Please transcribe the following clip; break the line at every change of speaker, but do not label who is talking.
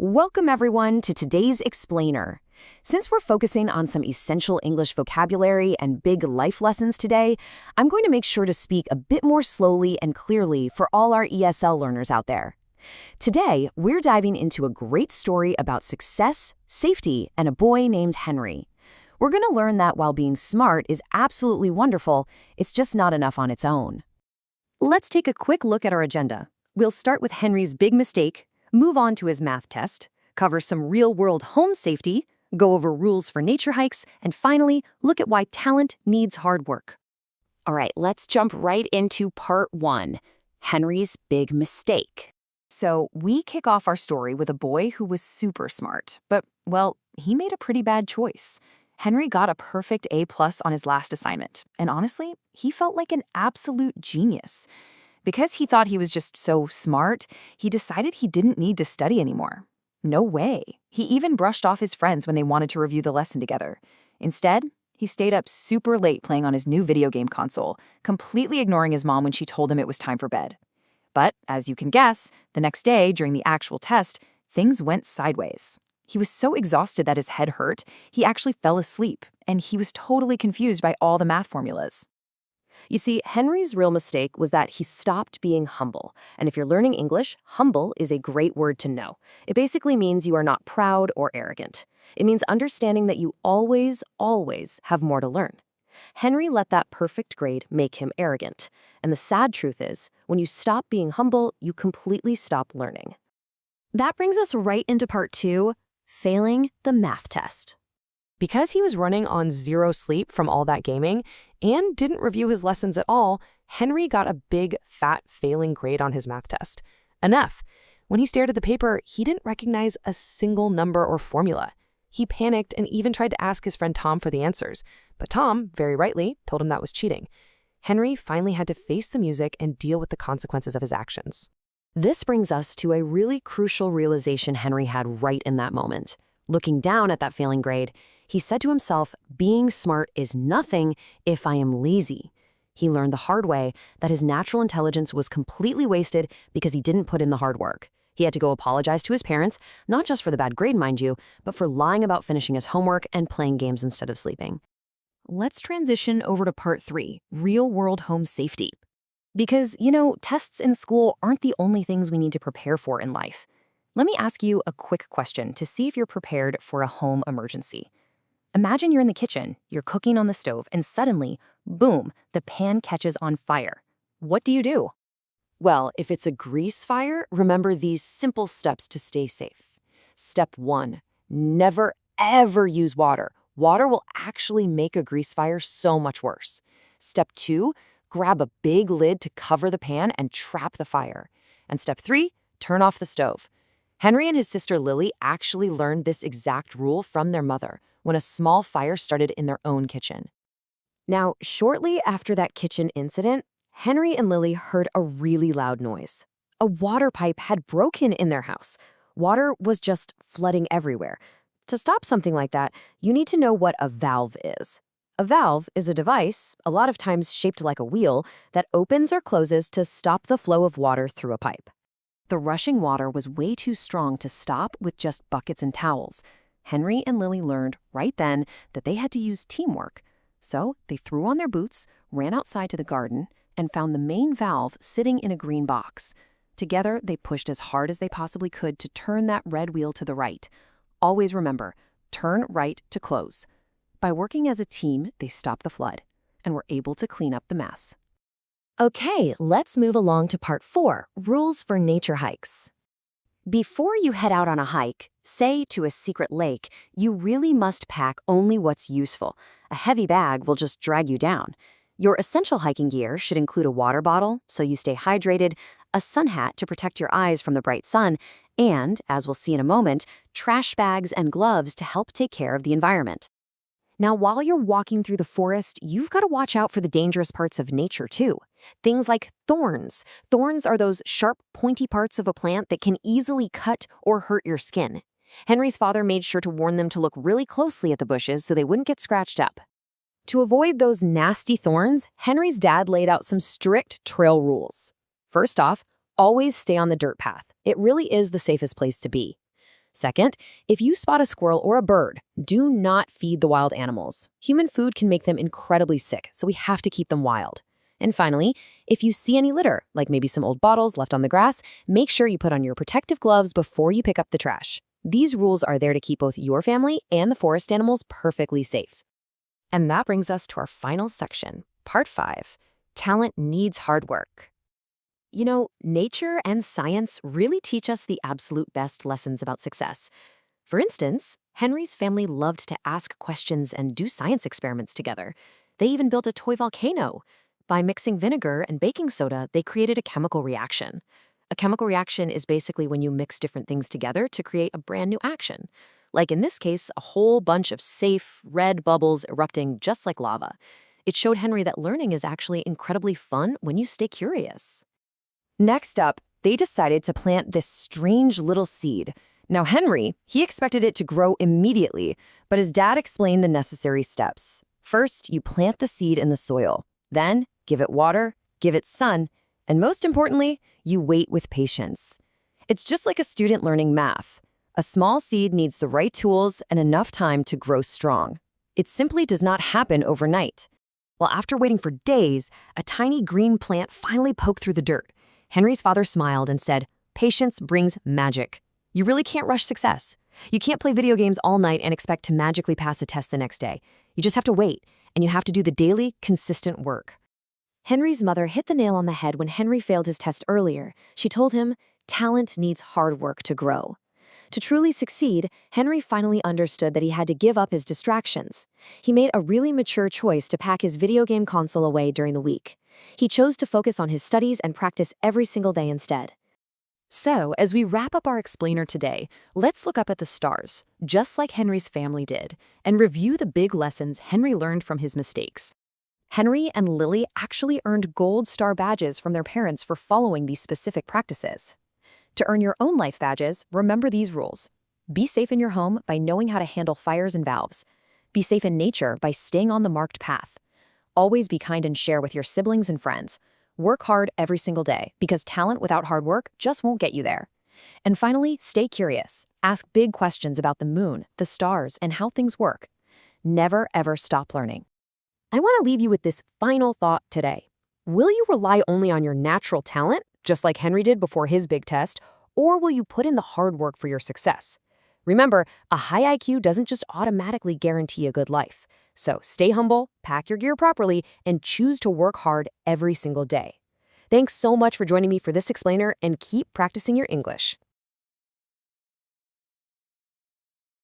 Welcome everyone to today's Explainer. Since we're focusing on some essential English vocabulary and big life lessons today, I'm going to make sure to speak a bit more slowly and clearly for all our ESL learners out there. Today, we're diving into a great story about success, safety, and a boy named Henry. We're going to learn that while being smart is absolutely wonderful, it's just not enough on its own. Let's take a quick look at our agenda. We'll start with Henry's big mistake, move on to his math test, cover some real-world home safety, go over rules for nature hikes, and finally, look at why talent needs hard work.
All right, let's jump right into part 1, Henry's big mistake.
So we kick off our story with a boy who was super smart, but, well, he made a pretty bad choice. Henry got a perfect A+ on his last assignment, and honestly, he felt like an absolute genius. Because he thought he was just so smart, he decided he didn't need to study anymore. No way. He even brushed off his friends when they wanted to review the lesson together. Instead, he stayed up super late playing on his new video game console, completely ignoring his mom when she told him it was time for bed. But, as you can guess, the next day, during the actual test, things went sideways. He was so exhausted that his head hurt, he actually fell asleep, and he was totally confused by all the math formulas.
You see, Henry's real mistake was that he stopped being humble. And if you're learning English, humble is a great word to know. It basically means you are not proud or arrogant. It means understanding that you always have more to learn. Henry let that perfect grade make him arrogant. And the sad truth is, when you stop being humble, you completely stop learning. That brings us right into part 2, failing the math test.
Because he was running on zero sleep from all that gaming and didn't review his lessons at all, Henry got a big, fat failing grade on his math test. An F. When he stared at the paper, he didn't recognize a single number or formula. He panicked and even tried to ask his friend Tom for the answers. But Tom, very rightly, told him that was cheating. Henry finally had to face the music and deal with the consequences of his actions.
This brings us to a really crucial realization Henry had right in that moment. Looking down at that failing grade, he said to himself, being smart is nothing if I am lazy. He learned the hard way that his natural intelligence was completely wasted because he didn't put in the hard work. He had to go apologize to his parents, not just for the bad grade, mind you, but for lying about finishing his homework and playing games instead of sleeping.
Let's transition over to part 3, real-world home safety.
Because, tests in school aren't the only things we need to prepare for in life. Let me ask you a quick question to see if you're prepared for a home emergency. Imagine you're in the kitchen, you're cooking on the stove, and suddenly, boom, the pan catches on fire. What do you do?
Well, if it's a grease fire, remember these simple steps to stay safe. Step 1, never ever use water. Water will actually make a grease fire so much worse. Step 2, grab a big lid to cover the pan and trap the fire. And step 3, turn off the stove. Henry and his sister Lily actually learned this exact rule from their mother when a small fire started in their own kitchen.
Now, shortly after that kitchen incident, Henry and Lily heard a really loud noise. A water pipe had broken in their house. Water was just flooding everywhere. To stop something like that, you need to know what a valve is. A valve is a device, a lot of times shaped like a wheel, that opens or closes to stop the flow of water through a pipe.
The rushing water was way too strong to stop with just buckets and towels. Henry and Lily learned right then that they had to use teamwork. So they threw on their boots, ran outside to the garden, and found the main valve sitting in a green box. Together, they pushed as hard as they possibly could to turn that red wheel to the right. Always remember, turn right to close. By working as a team, they stopped the flood and were able to clean up the mess.
Okay, let's move along to part 4, rules for nature hikes. Before you head out on a hike, say to a secret lake, you really must pack only what's useful. A heavy bag will just drag you down. Your essential hiking gear should include a water bottle so you stay hydrated, a sun hat to protect your eyes from the bright sun, and, as we'll see in a moment, trash bags and gloves to help take care of the environment. Now, while you're walking through the forest, you've got to watch out for the dangerous parts of nature, too. Things like thorns. Thorns are those sharp, pointy parts of a plant that can easily cut or hurt your skin. Henry's father made sure to warn them to look really closely at the bushes so they wouldn't get scratched up. To avoid those nasty thorns, Henry's dad laid out some strict trail rules. First off, always stay on the dirt path. It really is the safest place to be.
Second, if you spot a squirrel or a bird, do not feed the wild animals. Human food can make them incredibly sick, so we have to keep them wild. And finally, if you see any litter, like maybe some old bottles left on the grass, make sure you put on your protective gloves before you pick up the trash. These rules are there to keep both your family and the forest animals perfectly safe.
And that brings us to our final section, Part 5, Talent Needs Hard Work. You know, nature and science really teach us the absolute best lessons about success. For instance, Henry's family loved to ask questions and do science experiments together. They even built a toy volcano. By mixing vinegar and baking soda, they created a chemical reaction. A chemical reaction is basically when you mix different things together to create a brand new action. Like in this case, a whole bunch of safe, red bubbles erupting just like lava. It showed Henry that learning is actually incredibly fun when you stay curious.
Next up, they decided to plant this strange little seed. Now Henry, he expected it to grow immediately, but his dad explained the necessary steps. First, you plant the seed in the soil. Then, give it water, give it sun, and most importantly, you wait with patience. It's just like a student learning math. A small seed needs the right tools and enough time to grow strong. It simply does not happen overnight. Well, after waiting for days, a tiny green plant finally poked through the dirt. Henry's father smiled and said, "Patience brings magic. You really can't rush success. You can't play video games all night and expect to magically pass a test the next day. You just have to wait, and you have to do the daily, consistent work." Henry's mother hit the nail on the head when Henry failed his test earlier. She told him, talent needs hard work to grow. To truly succeed, Henry finally understood that he had to give up his distractions. He made a really mature choice to pack his video game console away during the week. He chose to focus on his studies and practice every single day instead. So, as we wrap up our explainer today, let's look up at the stars, just like Henry's family did, and review the big lessons Henry learned from his mistakes. Henry and Lily actually earned gold star badges from their parents for following these specific practices. To earn your own life badges, remember these rules. Be safe in your home by knowing how to handle fires and valves. Be safe in nature by staying on the marked path. Always be kind and share with your siblings and friends. Work hard every single day, because talent without hard work just won't get you there. And finally, stay curious. Ask big questions about the moon, the stars, and how things work. Never, ever stop learning. I want to leave you with this final thought today. Will you rely only on your natural talent, just like Henry did before his big test, or will you put in the hard work for your success? Remember, a high IQ doesn't just automatically guarantee a good life. So stay humble, pack your gear properly, and choose to work hard every single day. Thanks so much for joining me for this explainer, and keep practicing your English.